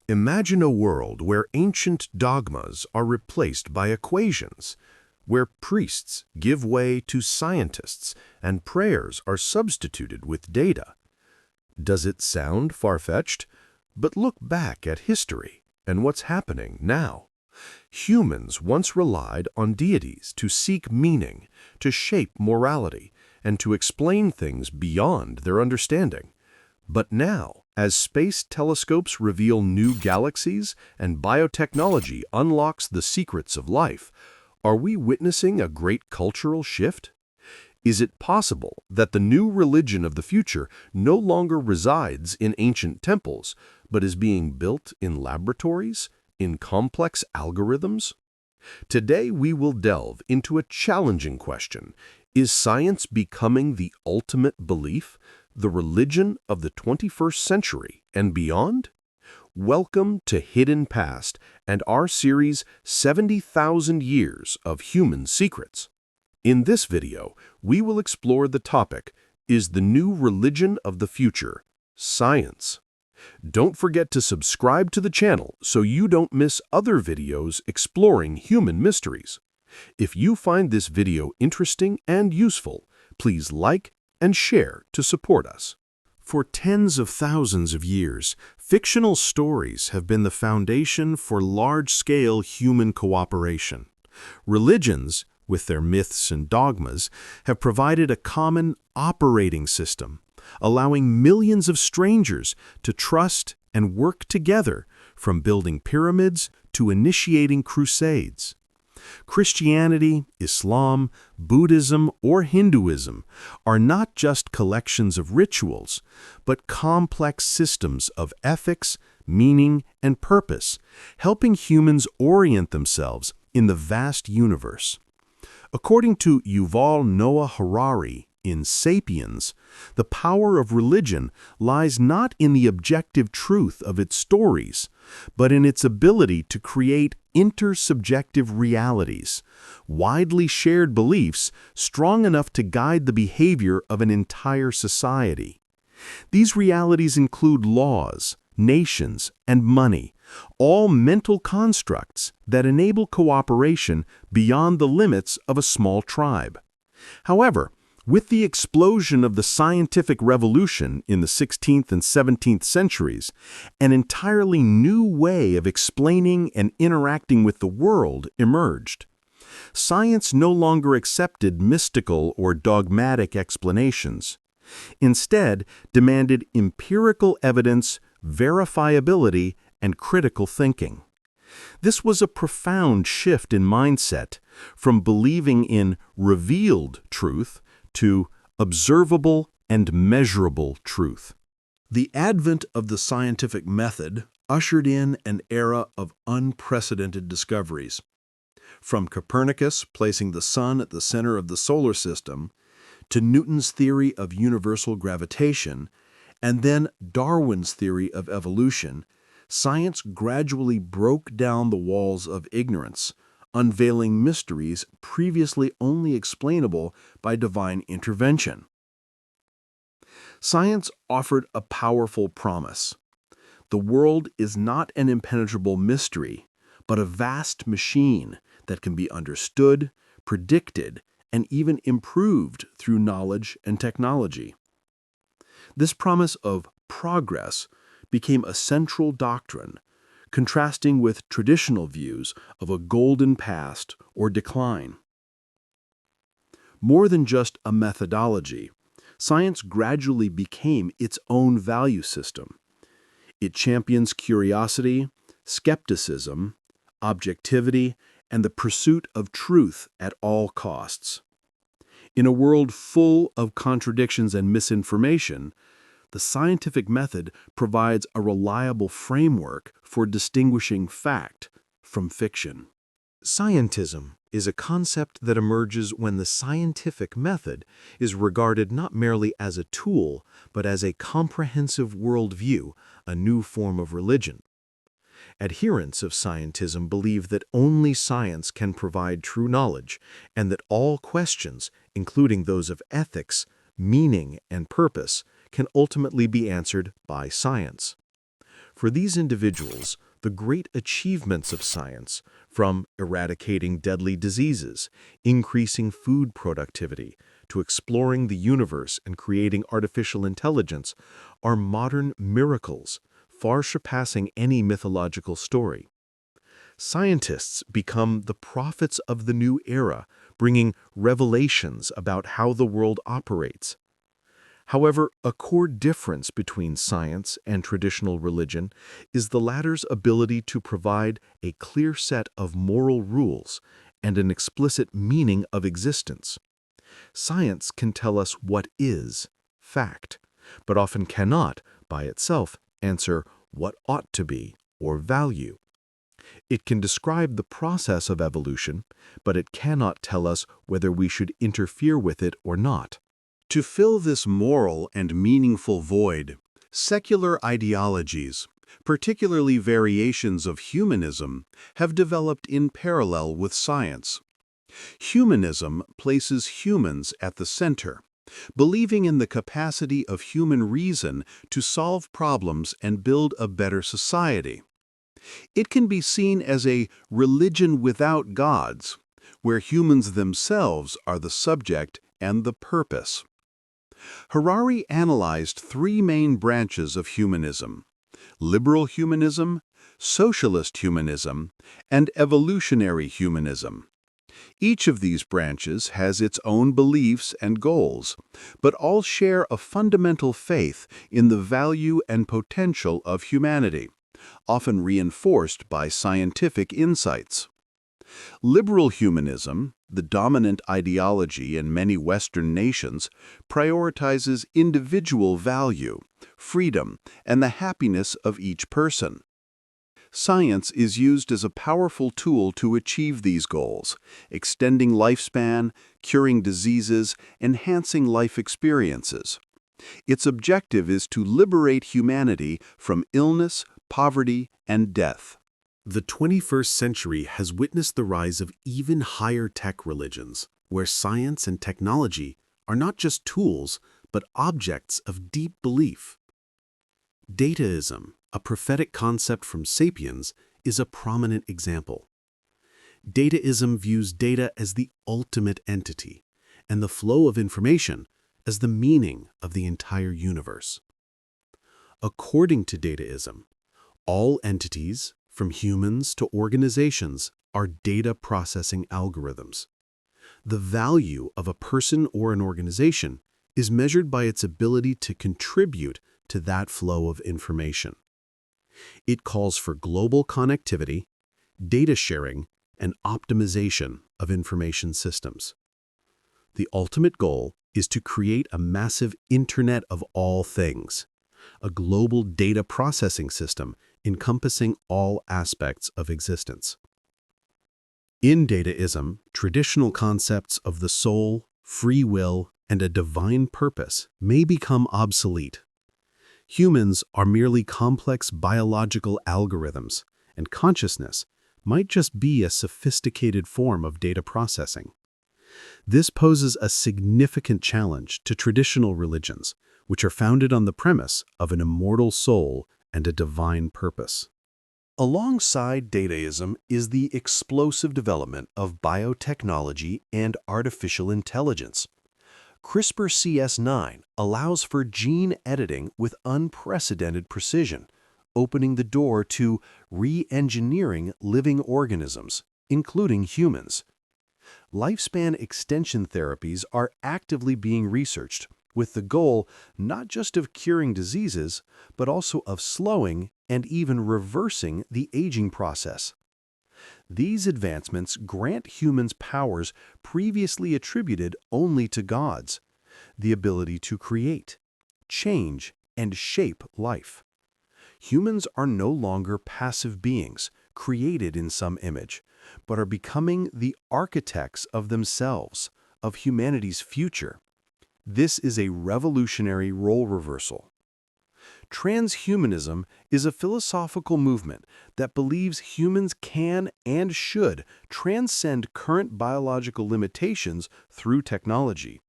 Imagine a world where ancient dogmas are replaced by equations, where priests give way to scientists and prayers are substituted with data. Does it sound far-fetched? But look back at history and what's happening now. Humans once relied on deities to seek meaning, to shape morality, and to explain things beyond their understanding. But now, as space telescopes reveal new galaxies and biotechnology unlocks the secrets of life, are we witnessing a great cultural shift? Is it possible that the new religion of the future no longer resides in ancient temples, but is being built in laboratories, in complex algorithms? Today we will delve into a challenging question. Is science becoming the ultimate belief, the religion of the 21st century and beyond? Welcome to Hidden Past and our series 70,000 Years of Human Secrets. In this video, we will explore the topic, is the new religion of the future science? Don't forget to subscribe to the channel so you don't miss other videos exploring human mysteries. If you find this video interesting and useful, please like and share to support us. For tens of thousands of years, fictional stories have been the foundation for large-scale human cooperation. Religions, with their myths and dogmas, have provided a common operating system, allowing millions of strangers to trust and work together, from building pyramids to initiating crusades. Christianity, Islam, Buddhism, or Hinduism are not just collections of rituals, but complex systems of ethics, meaning, and purpose, helping humans orient themselves in the vast universe. According to Yuval Noah Harari in Sapiens, the power of religion lies not in the objective truth of its stories, but in its ability to create intersubjective realities, widely shared beliefs strong enough to guide the behavior of an entire society. These realities include laws, nations, and money, all mental constructs that enable cooperation beyond the limits of a small tribe. However, with the explosion of the scientific revolution in the 16th and 17th centuries, an entirely new way of explaining and interacting with the world emerged. Science no longer accepted mystical or dogmatic explanations. Instead, demanded empirical evidence, verifiability, and critical thinking. This was a profound shift in mindset, from believing in revealed truth to observable and measurable truth. The advent of the scientific method ushered in an era of unprecedented discoveries. From Copernicus placing the sun at the center of the solar system, to Newton's theory of universal gravitation, and then Darwin's theory of evolution, science gradually broke down the walls of ignorance, unveiling mysteries previously only explainable by divine intervention. Science offered a powerful promise. The world is not an impenetrable mystery, but a vast machine that can be understood, predicted, and even improved through knowledge and technology. This promise of progress became a central doctrine, contrasting with traditional views of a golden past or decline. More than just a methodology, science gradually became its own value system. It champions curiosity, skepticism, objectivity, and the pursuit of truth at all costs. In a world full of contradictions and misinformation, the scientific method provides a reliable framework for distinguishing fact from fiction. Scientism is a concept that emerges when the scientific method is regarded not merely as a tool, but as a comprehensive worldview, a new form of religion. Adherents of scientism believe that only science can provide true knowledge, and that all questions, including those of ethics, meaning, and purpose, can ultimately be answered by science. For these individuals, the great achievements of science, from eradicating deadly diseases, increasing food productivity, to exploring the universe and creating artificial intelligence, are modern miracles, far surpassing any mythological story. Scientists become the prophets of the new era, bringing revelations about how the world operates. However, a core difference between science and traditional religion is the latter's ability to provide a clear set of moral rules and an explicit meaning of existence. Science can tell us what is fact, but often cannot, by itself, answer what ought to be or value. It can describe the process of evolution, but it cannot tell us whether we should interfere with it or not. To fill this moral and meaningful void, secular ideologies, particularly variations of humanism, have developed in parallel with science. Humanism places humans at the center, believing in the capacity of human reason to solve problems and build a better society. It can be seen as a religion without gods, where humans themselves are the subject and the purpose. Harari analyzed three main branches of humanism: liberal humanism, socialist humanism, and evolutionary humanism. Each of these branches has its own beliefs and goals, but all share a fundamental faith in the value and potential of humanity, often reinforced by scientific insights. Liberal humanism, the dominant ideology in many Western nations, prioritizes individual value, freedom, and the happiness of each person. Science is used as a powerful tool to achieve these goals, extending lifespan, curing diseases, enhancing life experiences. Its objective is to liberate humanity from illness, poverty, and death. The 21st century has witnessed the rise of even higher tech religions, where science and technology are not just tools, but objects of deep belief. Dataism, a prophetic concept from Sapiens, is a prominent example. Dataism views data as the ultimate entity, and the flow of information as the meaning of the entire universe. According to Dataism, all entities, from humans to organizations, are data processing algorithms. The value of a person or an organization is measured by its ability to contribute to that flow of information. It calls for global connectivity, data sharing, and optimization of information systems. The ultimate goal is to create a massive Internet of all things, a global data processing system encompassing all aspects of existence. In Dataism, traditional concepts of the soul, free will, and a divine purpose may become obsolete. Humans are merely complex biological algorithms, and consciousness might just be a sophisticated form of data processing. This poses a significant challenge to traditional religions, which are founded on the premise of an immortal soul and a divine purpose. Alongside Dataism is the explosive development of biotechnology and artificial intelligence. CRISPR-Cas9 allows for gene editing with unprecedented precision, opening the door to re-engineering living organisms, including humans. Lifespan extension therapies are actively being researched, with the goal not just of curing diseases, but also of slowing and even reversing the aging process. These advancements grant humans powers previously attributed only to gods: the ability to create, change, and shape life. Humans are no longer passive beings, created in some image, but are becoming the architects of themselves, of humanity's future. This is a revolutionary role reversal. Transhumanism is a philosophical movement that believes humans can and should transcend current biological limitations through technology.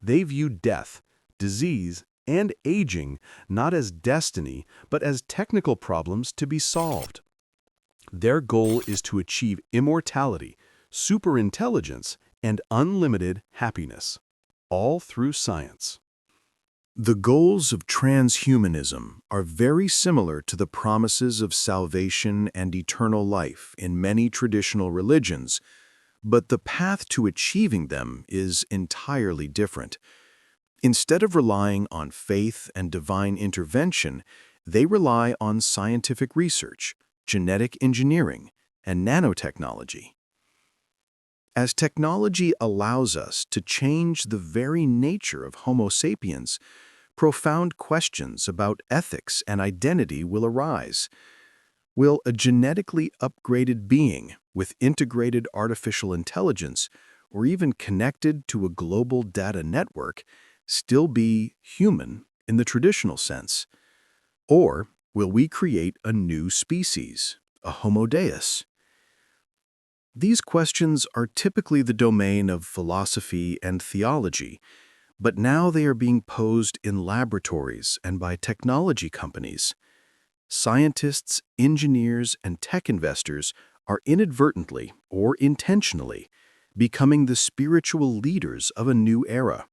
They view death, disease, and aging not as destiny, but as technical problems to be solved. Their goal is to achieve immortality, superintelligence, and unlimited happiness, all through science. The goals of transhumanism are very similar to the promises of salvation and eternal life in many traditional religions, but the path to achieving them is entirely different. Instead of relying on faith and divine intervention, they rely on scientific research, genetic engineering, and nanotechnology. As technology allows us to change the very nature of Homo sapiens, profound questions about ethics and identity will arise. Will a genetically upgraded being with integrated artificial intelligence, or even connected to a global data network, still be human in the traditional sense? Or will we create a new species, a Homo Deus? These questions are typically the domain of philosophy and theology, but now they are being posed in laboratories and by technology companies. Scientists, engineers, and tech investors are inadvertently or intentionally becoming the spiritual leaders of a new era,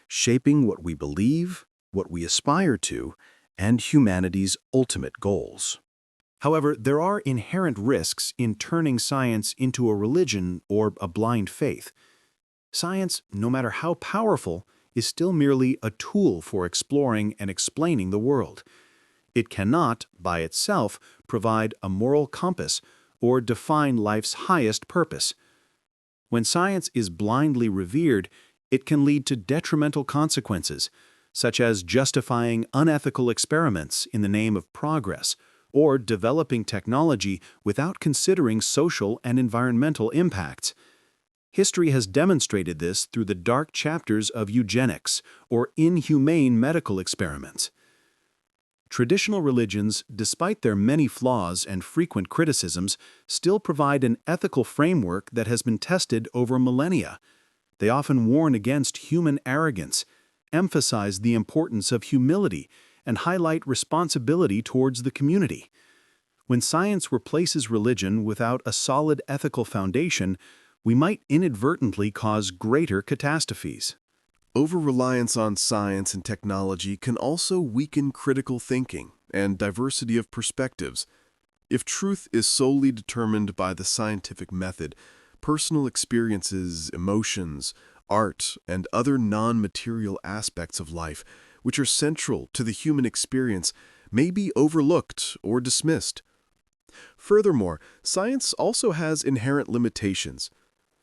shaping what we believe, what we aspire to, and humanity's ultimate goals. However, there are inherent risks in turning science into a religion or a blind faith. Science, no matter how powerful, is still merely a tool for exploring and explaining the world. It cannot, by itself, provide a moral compass or define life's highest purpose. When science is blindly revered, it can lead to detrimental consequences, such as justifying unethical experiments in the name of progress, or developing technology without considering social and environmental impacts. History has demonstrated this through the dark chapters of eugenics, or inhumane medical experiments. Traditional religions, despite their many flaws and frequent criticisms, still provide an ethical framework that has been tested over millennia. They often warn against human arrogance, emphasize the importance of humility, and highlight responsibility towards the community. When science replaces religion without a solid ethical foundation, we might inadvertently cause greater catastrophes. Over-reliance on science and technology can also weaken critical thinking and diversity of perspectives. If truth is solely determined by the scientific method, personal experiences, emotions, art, and other non-material aspects of life, which are central to the human experience, may be overlooked or dismissed. Furthermore, science also has inherent limitations.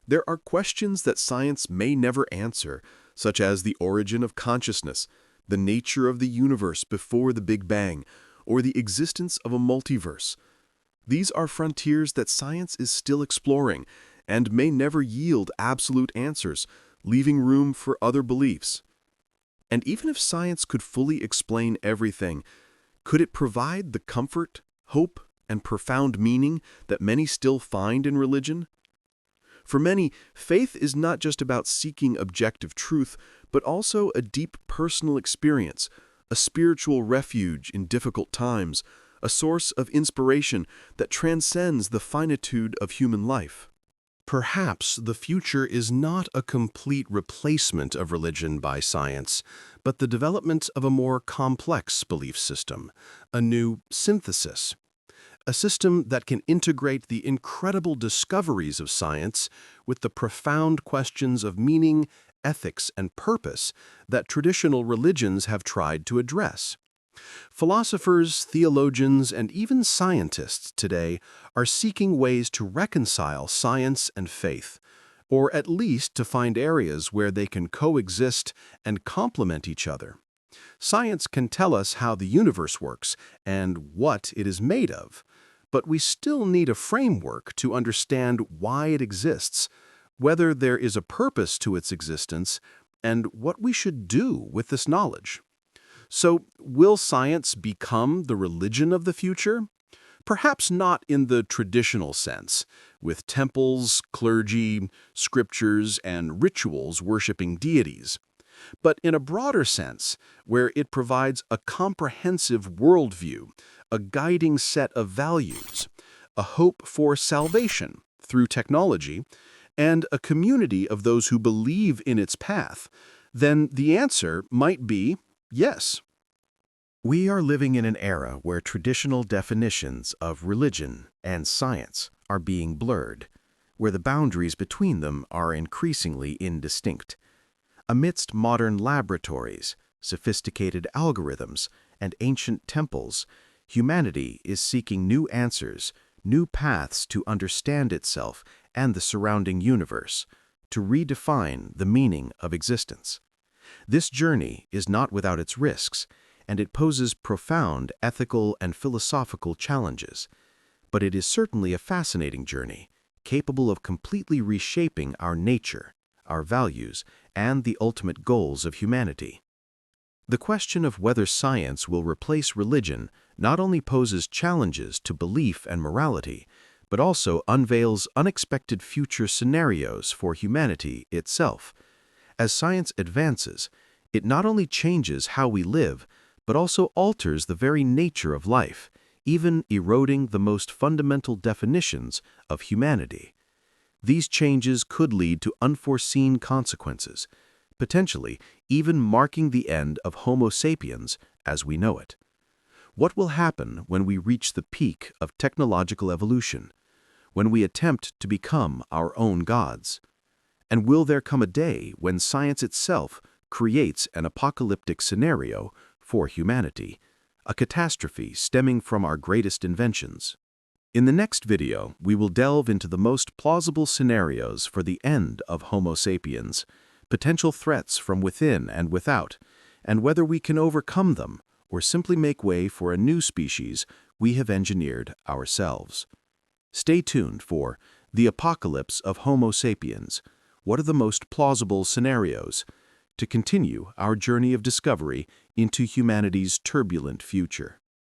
There are questions that science may never answer, such as the origin of consciousness, the nature of the universe before the Big Bang, or the existence of a multiverse. These are frontiers that science is still exploring and may never yield absolute answers, leaving room for other beliefs. And even if science could fully explain everything, could it provide the comfort, hope, and profound meaning that many still find in religion? For many, faith is not just about seeking objective truth, but also a deep personal experience, a spiritual refuge in difficult times, a source of inspiration that transcends the finitude of human life. Perhaps the future is not a complete replacement of religion by science, but the development of a more complex belief system, a new synthesis. A system that can integrate the incredible discoveries of science with the profound questions of meaning, ethics, and purpose that traditional religions have tried to address. Philosophers, theologians, and even scientists today are seeking ways to reconcile science and faith, or at least to find areas where they can coexist and complement each other. Science can tell us how the universe works and what it is made of, but we still need a framework to understand why it exists, whether there is a purpose to its existence, and what we should do with this knowledge. So, will science become the religion of the future? Perhaps not in the traditional sense, with temples, clergy, scriptures, and rituals worshiping deities. but in a broader sense, where it provides a comprehensive worldview, a guiding set of values, a hope for salvation through technology, and a community of those who believe in its path, then the answer might be yes. We are living in an era where traditional definitions of religion and science are being blurred, where the boundaries between them are increasingly indistinct. Amidst modern laboratories, sophisticated algorithms, and ancient temples, humanity is seeking new answers, new paths to understand itself and the surrounding universe, to redefine the meaning of existence. This journey is not without its risks, and it poses profound ethical and philosophical challenges. But it is certainly a fascinating journey, capable of completely reshaping our nature, our values, and the ultimate goals of humanity. The question of whether science will replace religion not only poses challenges to belief and morality, but also unveils unexpected future scenarios for humanity itself. As science advances, it not only changes how we live, but also alters the very nature of life, even eroding the most fundamental definitions of humanity. These changes could lead to unforeseen consequences, potentially even marking the end of Homo sapiens as we know it. What will happen when we reach the peak of technological evolution, when we attempt to become our own gods? And will there come a day when science itself creates an apocalyptic scenario for humanity, a catastrophe stemming from our greatest inventions? In the next video, we will delve into the most plausible scenarios for the end of Homo sapiens, potential threats from within and without, and whether we can overcome them or simply make way for a new species we have engineered ourselves. Stay tuned for The Apocalypse of Homo sapiens. What are the most plausible scenarios? To continue our journey of discovery into humanity's turbulent future.